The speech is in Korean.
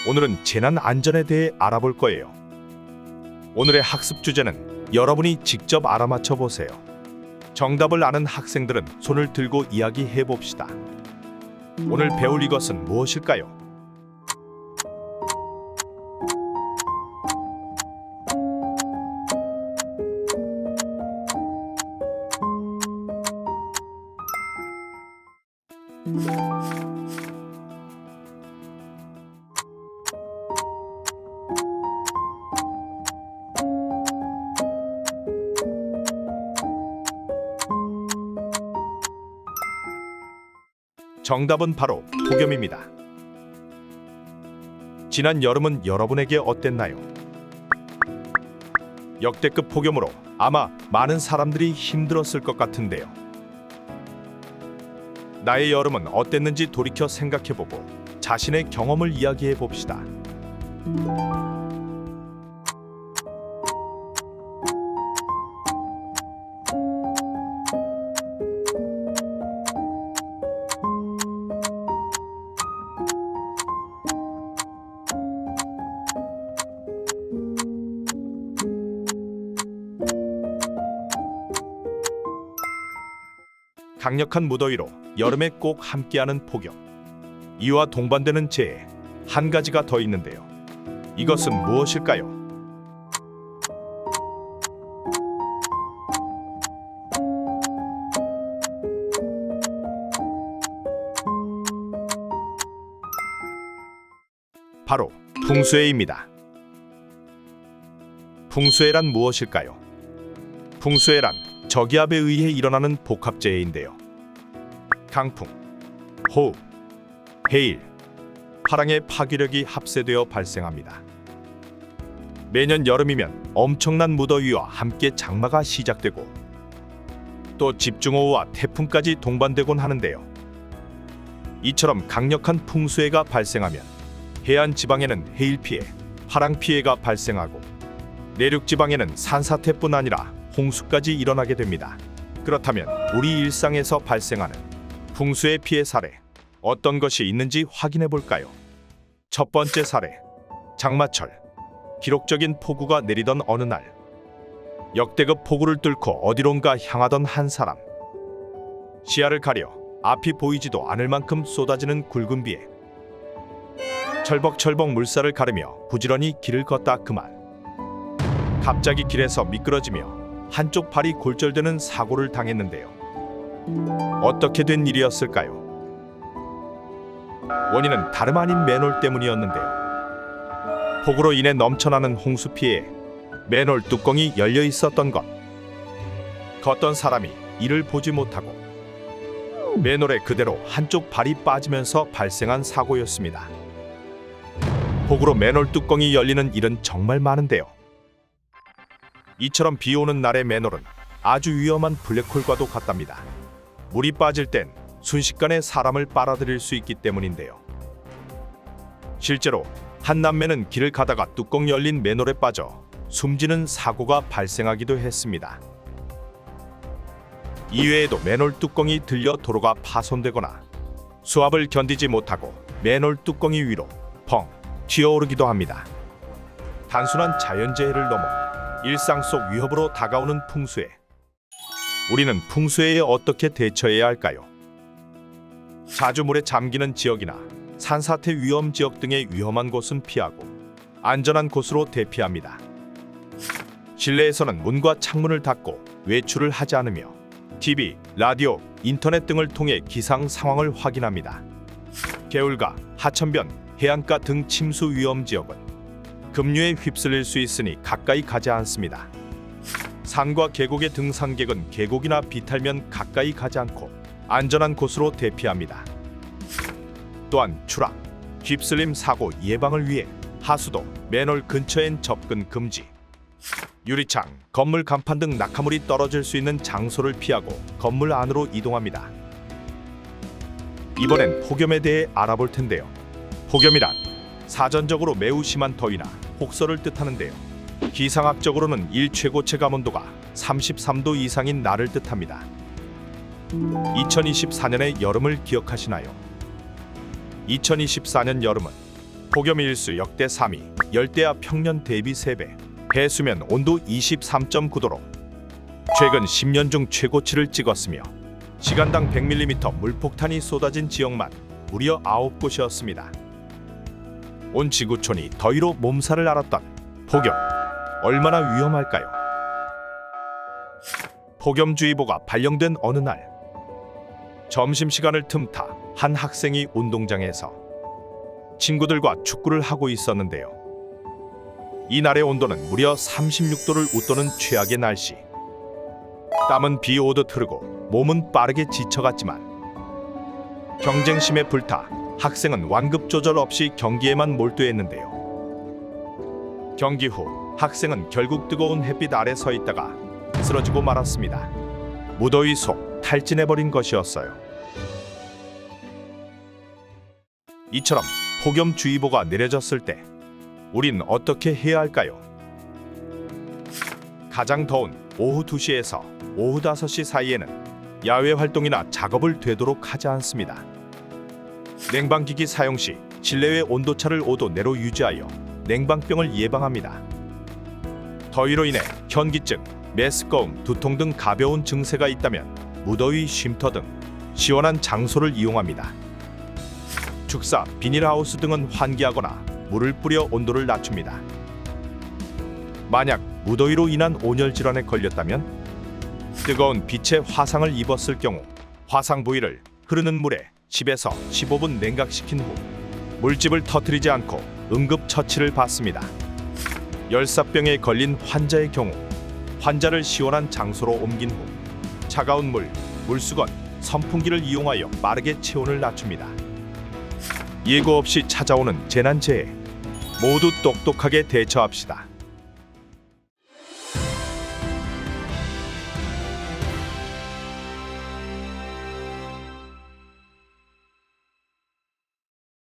오늘은 재난 안전에 대해 알아볼 거예요. 오늘의 학습 주제는 여러분이 직접 알아맞혀 보세요. 정답을 아는 학생들은 손을 들고 이야기해 봅시다. 오늘 배울 이것은 무엇일까요? 정답은 바로 폭염입니다. 지난 여름은 여러분에게 어땠나요? 역대급 폭염으로 아마 많은 사람들이 힘들었을 것 같은데요. 나의 여름은 어땠는지 돌이켜 생각해보고 자신의 경험을 이야기해 봅시다. 강력한 무더위로 여름에 꼭 함께하는 폭염. 이와 동반되는 재해 한 가지가 더 있는데요. 이것은 무엇일까요? 바로 풍수해입니다. 풍수해란 무엇일까요? 풍수해란 저기압에 의해 일어나는 복합재해인데요. 강풍, 호우, 해일, 파랑의 파괴력이 합세되어 발생합니다. 매년 여름이면 엄청난 무더위와 함께 장마가 시작되고 또 집중호우와 태풍까지 동반되곤 하는데요. 이처럼 강력한 풍수해가 발생하면 해안 지방에는 해일 피해, 파랑 피해가 발생하고 내륙 지방에는 산사태뿐 아니라 홍수까지 일어나게 됩니다. 그렇다면 우리 일상에서 발생하는 풍수의 피해 사례 어떤 것이 있는지 확인해 볼까요? 첫 번째 사례, 장마철. 기록적인 폭우가 내리던 어느 날 역대급 폭우를 뚫고 어디론가 향하던 한 사람. 시야를 가려 앞이 보이지도 않을 만큼 쏟아지는 굵은 비에 철벅철벅 물살을 가르며 부지런히 길을 걷다 그만 갑자기 길에서 미끄러지며 한쪽 발이 골절되는 사고를 당했는데요. 어떻게 된 일이었을까요? 원인은 다름 아닌 맨홀 때문이었는데요. 폭우로 인해 넘쳐나는 홍수 피해에 맨홀 뚜껑이 열려 있었던 것. 걷던 사람이 이를 보지 못하고 맨홀에 그대로 한쪽 발이 빠지면서 발생한 사고였습니다. 폭우로 맨홀 뚜껑이 열리는 일은 정말 많은데요. 이처럼 비 오는 날의 맨홀은 아주 위험한 블랙홀과도 같답니다. 물이 빠질 땐 순식간에 사람을 빨아들일 수 있기 때문인데요. 실제로 한 남매는 길을 가다가 뚜껑 열린 맨홀에 빠져 숨지는 사고가 발생하기도 했습니다. 이외에도 맨홀 뚜껑이 들려 도로가 파손되거나 수압을 견디지 못하고 맨홀 뚜껑이 위로 펑 튀어오르기도 합니다. 단순한 자연재해를 넘어 일상 속 위협으로 다가오는 풍수해. 우리는 풍수해에 어떻게 대처해야 할까요? 자주 물에 잠기는 지역이나 산사태 위험 지역 등의 위험한 곳은 피하고 안전한 곳으로 대피합니다. 실내에서는 문과 창문을 닫고 외출을 하지 않으며 TV, 라디오, 인터넷 등을 통해 기상 상황을 확인합니다. 개울가, 하천변, 해안가 등 침수 위험 지역은 급류에 휩쓸릴 수 있으니 가까이 가지 않습니다. 산과 계곡의 등산객은 계곡이나 비탈면 가까이 가지 않고 안전한 곳으로 대피합니다. 또한 추락, 휩쓸림 사고 예방을 위해 하수도, 맨홀 근처엔 접근 금지, 유리창, 건물 간판 등 낙하물이 떨어질 수 있는 장소를 피하고 건물 안으로 이동합니다. 이번엔 폭염에 대해 알아볼 텐데요. 폭염이란 사전적으로 매우 심한 더위나 폭설을 뜻하는데요. 기상학적으로는 일 최고체 감온도가 33도 이상인 날을 뜻합니다. 2024년의 여름을 기억하시나요? 2024년 여름은 폭염 일수 역대 3위, 열대야 평년 대비 3배, 해수면 온도 23.9도로 최근 10년 중 최고치를 찍었으며 시간당 100mm 물폭탄이 쏟아진 지역만 무려 9곳이었습니다. 온 지구촌이 더위로 몸살을 앓았던 폭염, 얼마나 위험할까요? 폭염주의보가 발령된 어느 날, 점심시간을 틈타 한 학생이 운동장에서 친구들과 축구를 하고 있었는데요. 이날의 온도는 무려 36도를 웃도는 최악의 날씨. 땀은 비 오듯 흐르고 몸은 빠르게 지쳐갔지만 경쟁심에 불타 학생은 완급 조절 없이 경기에만 몰두했는데요. 경기 후 학생은 결국 뜨거운 햇빛 아래 서 있다가 쓰러지고 말았습니다. 무더위 속 탈진해버린 것이었어요. 이처럼 폭염주의보가 내려졌을 때 우린 어떻게 해야 할까요? 가장 더운 오후 2시에서 오후 5시 사이에는 야외 활동이나 작업을 되도록 하지 않습니다. 냉방기기 사용 시 실내외 온도차를 5도 내로 유지하여 냉방병을 예방합니다. 더위로 인해 현기증, 메스꺼움, 두통 등 가벼운 증세가 있다면 무더위 쉼터 등 시원한 장소를 이용합니다. 축사, 비닐하우스 등은 환기하거나 물을 뿌려 온도를 낮춥니다. 만약 무더위로 인한 온열 질환에 걸렸다면 뜨거운 빛의 화상을 입었을 경우 화상 부위를 흐르는 물에 10에서 15분 냉각시킨 후 물집을 터뜨리지 않고 응급 처치를 받습니다. 열사병에 걸린 환자의 경우 환자를 시원한 장소로 옮긴 후 차가운 물, 물수건, 선풍기를 이용하여 빠르게 체온을 낮춥니다. 예고 없이 찾아오는 재난재해 모두 똑똑하게 대처합시다.